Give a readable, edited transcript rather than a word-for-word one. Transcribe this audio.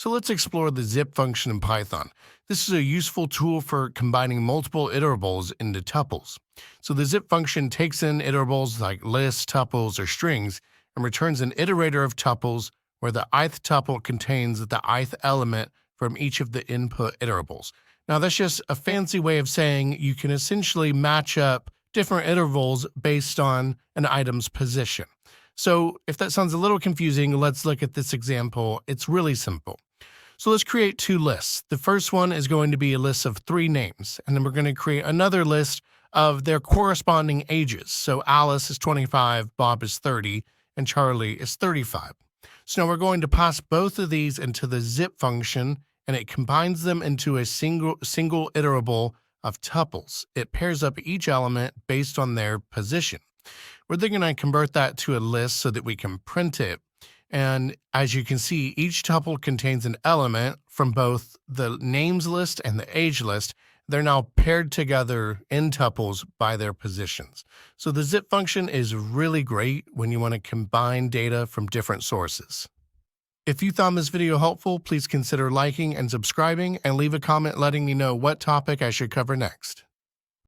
So let's explore the zip function in Python. This is a useful tool for combining multiple iterables into tuples. So the zip function takes in iterables like lists, tuples, or strings and returns an iterator of tuples where the ith tuple contains the ith element from each of the input iterables. Now that's just a fancy way of saying you can essentially match up different iterables based on an item's position. So if that sounds a little confusing, let's look at this example. It's really simple. So let's create two lists. The first one is going to be a list of 3 names, and then we're going to create another list of their corresponding ages. So Alice is 25, Bob is 30, and Charlie is 35. So now we're going to pass both of these into the zip function, and it combines them into a single iterable of tuples. It pairs up each element based on their position. We're then going to convert that to a list so that we can print it. And as you can see, each tuple contains an element from both the names list and the age list. They're now paired together in tuples by their positions. So the zip function is really great when you want to combine data from different sources. If you found this video helpful, please consider liking and subscribing and leave a comment letting me know what topic I should cover next.